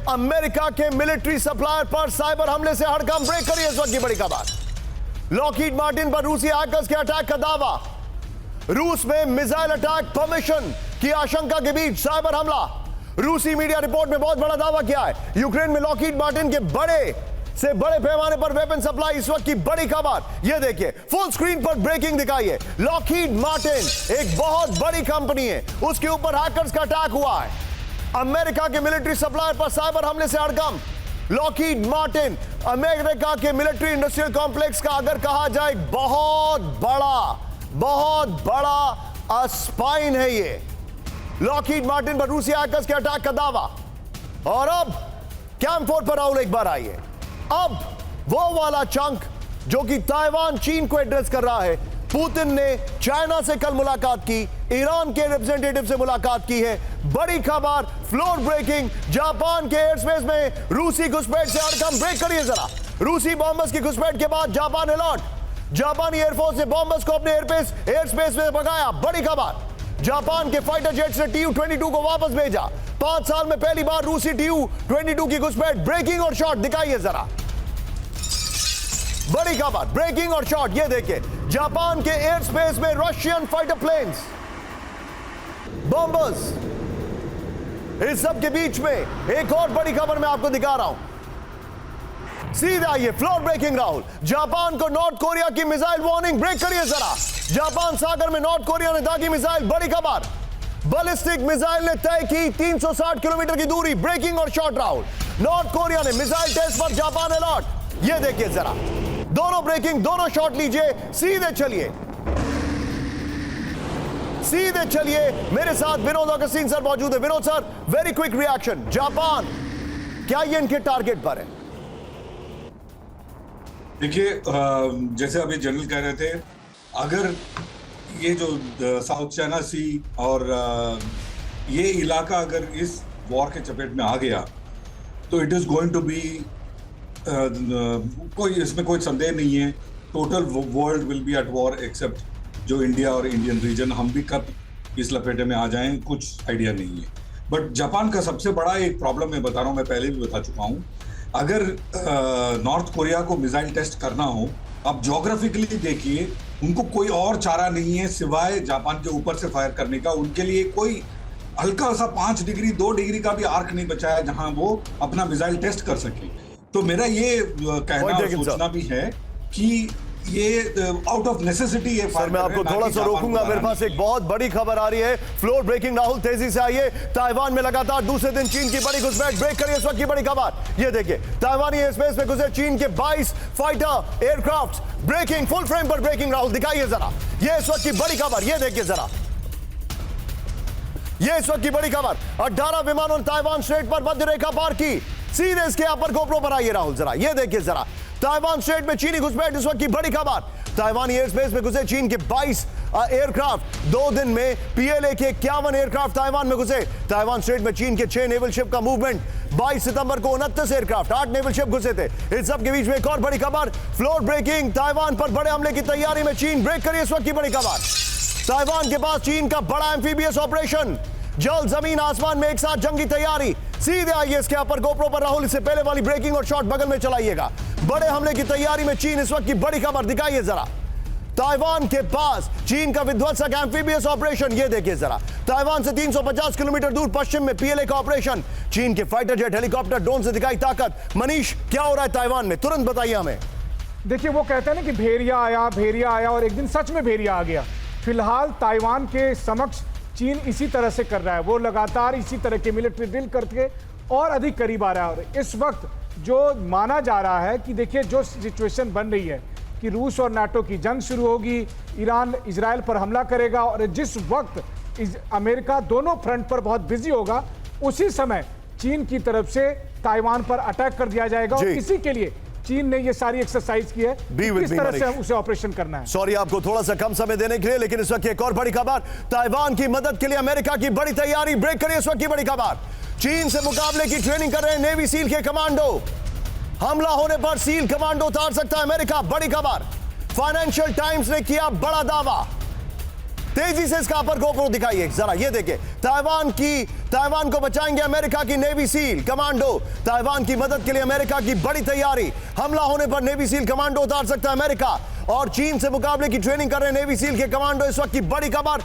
America के military supplier पर cyber हमले से हड़कंप। ब्रेक करिए इस वक्त की बड़ी खबर। लॉकहीड मार्टिन पर रूसी हैकर्स के अटैक का दावा। रूस में मिसाइल अटैक परमिशन की आशंका के बीच साइबर हमला। रूसी मीडिया रिपोर्ट में बहुत बड़ा दावा किया है। यूक्रेन में लॉकहीड मार्टिन के बड़े से बड़े पैमाने पर वेपन सप्लाई, इस वक्त की बड़ी खबर। यह देखिए, फुल स्क्रीन पर ब्रेकिंग दिखाई है। लॉकहीड मार्टिन एक बहुत बड़ी कंपनी है, उसके ऊपर हैकर्स का अटैक हुआ है। अमेरिका के मिलिट्री सप्लायर पर साइबर हमले से हड़कंप। लॉकहीड मार्टिन अमेरिका के मिलिट्री इंडस्ट्रियल कॉम्प्लेक्स का अगर कहा जाए बहुत बड़ा स्पाइन है ये। लॉकहीड मार्टिन पर रूसी हैकर्स के अटैक का दावा। और अब कैंप 4 पर राहुल एक बार आइए। अब वो वाला चंक जो कि ताइवान चीन को एड्रेस कर रहा है। पुतिन ने चाइना से कल मुलाकात की, ईरान के रिप्रेजेंटेटिव से मुलाकात की है। बड़ी खबर, फ्लोर ब्रेकिंग। जापान के एयर स्पेस में रूसी घुसपैठ से हड़कंप। ब्रेक करिए जरा। रूसी बॉम्बर्स की घुसपैठ के बाद जापान अलर्ट। जापानी एयरफोर्स ने बॉम्बर्स को अपने एयर स्पेस में भगाया। बड़ी खबर, जापान के फाइटर जेट्स ने TU-22 को वापस भेजा। 5 साल में पहली बार रूसी TU-22 की घुसपैठ। ब्रेकिंग और शॉट दिखाइए जरा। बड़ी खबर, ब्रेकिंग और शॉट। ये देखिए, जापान के एयर स्पेस में रशियन फाइटर प्लेन्स, बॉम्बर्स। इस सब के बीच में एक और बड़ी खबर मैं आपको दिखा रहा हूं। सीधा ये फ्लोर ब्रेकिंग राहुल। जापान को नॉर्थ कोरिया की मिसाइल वार्निंग। ब्रेक करिए जरा। जापान सागर में नॉर्थ कोरिया ने दागी मिसाइल। बड़ी खबर, बैलिस्टिक मिसाइल ने तय की 360 किलोमीटर की दूरी। ब्रेकिंग और शॉट राहुल। नॉर्थ कोरिया ने मिसाइल टेस्ट पर जापान अलर्ट। ये देखिए जरा, दोनों ब्रेकिंग, दोनों शॉट लीजिए। सीधे चलिए मेरे साथ विनोद अगस्तीन सर मौजूद है। Vinod sir, very quick reaction. Japan क्या ये इनके टारगेट पर है? देखिए, जैसे अभी जनरल कह रहे थे, अगर ये जो साउथ चाइना सी और ये इलाका अगर इस वॉर के चपेट में आ गया तो it is going to be, इसमें कोई संदेह नहीं है, total world will be at war except जो इंडिया और इंडियन रीजन। हम भी कब इस लपेटे में आ जाएं कुछ आइडिया नहीं है। बट जापान का सबसे बड़ा एक प्रॉब्लम मैं बता रहा हूं, मैं पहले भी बता चुका हूं। अगर नॉर्थ कोरिया को मिसाइल टेस्ट करना हो, अब ज्योग्राफिकली देखिए, उनको कोई और चारा नहीं है सिवाय जापान के ऊपर से फायर करने का। उनके लिए कोई हल्का सा 5 डिग्री 2 डिग्री का भी आर्क नहीं बचा है जहां वो अपना मिसाइल टेस्ट कर सके। तो मेरा ये कहना और सोचना भी है कि ये आउट ऑफ नेसेसिटी है। सर मैं आपको थोड़ा सा रोकूंगा, मेरे पास एक बहुत बड़ी खबर आ रही है। फ्लोर ब्रेकिंग राहुल, तेजी से आइए। ताइवान में लगातार दूसरे दिन चीन की बड़ी घुसपैठ। ब्रेक करिए इस वक्त की बड़ी खबर। ये देखिए, ताइवानी एयर स्पेस में घुसे चीन के 22 fighter aircraft. Breaking, full frame पर ब्रेकिंग राहुल, दिखाइए जरा। ये इस वक्त की बड़ी खबर, ये देखिए जरा। ये इस वक्त की बड़ी खबर, 18 विमानों ने ताइवान स्ट्रेट पर मध्य रेखा पार की। सीधे इसके अपर गोप्रो पर आइए राहुल जरा। ये देखिए जरा, ताइवान स्ट्रेट में चीनी घुसपैठ, इस वक्त की बड़ी खबर। ताइवानी एयर स्पेस में घुसे चीन के 22 एयरक्राफ्ट। 2 दिन में PLA के 51 एयरक्राफ्ट ताइवान में घुसे। ताइवान स्ट्रेट में चीन के 6 नेवल शिप का मूवमेंट। 22 सितंबर को 29 एयरक्राफ्ट, 8 नेवल शिप घुसे थे। इस सब के बीच में एक और बड़ी खबर, फ्लोर ब्रेकिंग। ताइवान पर बड़े हमले की तैयारी में चीन। ब्रेक करिए इस वक्त की बड़ी खबर। ताइवान के पास चीन का बड़ा एम्फीबियस ऑपरेशन। जल, जमीन, आसमान में एक साथ जंगी तैयारी। सीधे आइए इसके अपर गोप्रो पर राहुल। इससे पहले वाली ब्रेकिंग और शॉट बगल में चलाइएगा। बड़े हमले की तैयारी में चीन, इस वक्त की बड़ी खबर दिखाइए जरा। ताइवान के पास चीन का विध्वंसक एम्फीबियस ऑपरेशन। ये देखिए जरा, ताइवान से 350 किलोमीटर दूर पश्चिम में PLA का ऑपरेशन। चीन के फाइटर जेट, हेलीकॉप्टर, ड्रोन से दिखाई ताकत। मनीष, क्या हो रहा है ताइवान में, तुरंत बताइए हमें। देखिए, वो कहते हैं ना कि भेड़िया आया और एक दिन सच में भेड़िया आ गया। फिलहाल ताइवान के समक्ष चीन इसी तरह से कर रहा है। वो लगातार इसी तरह के मिलिट्री ड्रिल करके और अधिक करीब आ रहा है। और इस वक्त जो माना जा रहा है कि देखिए, जो सिचुएशन बन रही है कि रूस और नाटो की जंग शुरू होगी, ईरान इजराइल पर हमला करेगा, और जिस वक्त अमेरिका दोनों फ्रंट पर बहुत बिजी होगा, उसी समय चीन की तरफ से ताइवान पर अटैक कर दिया जाएगा। और इसी के लिए चीन ने ये सारी एक्सरसाइज की है, किस तरह से उसे ऑपरेशन करना है। सॉरी आपको थोड़ा सा कम समय देने के लिए, लेकिन इस वक्त एक और बड़ी खबर, ताइवान की मदद के लिए अमेरिका की बड़ी तैयारी। ब्रेक करिए इस वक्त की बड़ी खबर। चीन से मुकाबले की ट्रेनिंग कर रहे हैं नेवी सील के कमांडो। हमला होने पर सील कमांडो उतार सकता है अमेरिका। बड़ी खबर, फाइनेंशियल टाइम्स ने किया बड़ा दावा। तेजी से इसका अपर गोप्रो दिखाइए जरा, ये देखिए ताइवान को बचाएंगे अमेरिका की नेवी सील कमांडो। ताइवान की मदद के लिए अमेरिका की बड़ी तैयारी। हमला होने पर नेवी सील कमांडो उतार सकता है अमेरिका। और चीन से मुकाबले की ट्रेनिंग कर रहे नेवी सील के कमांडो इस वक्त की बड़ी खबर।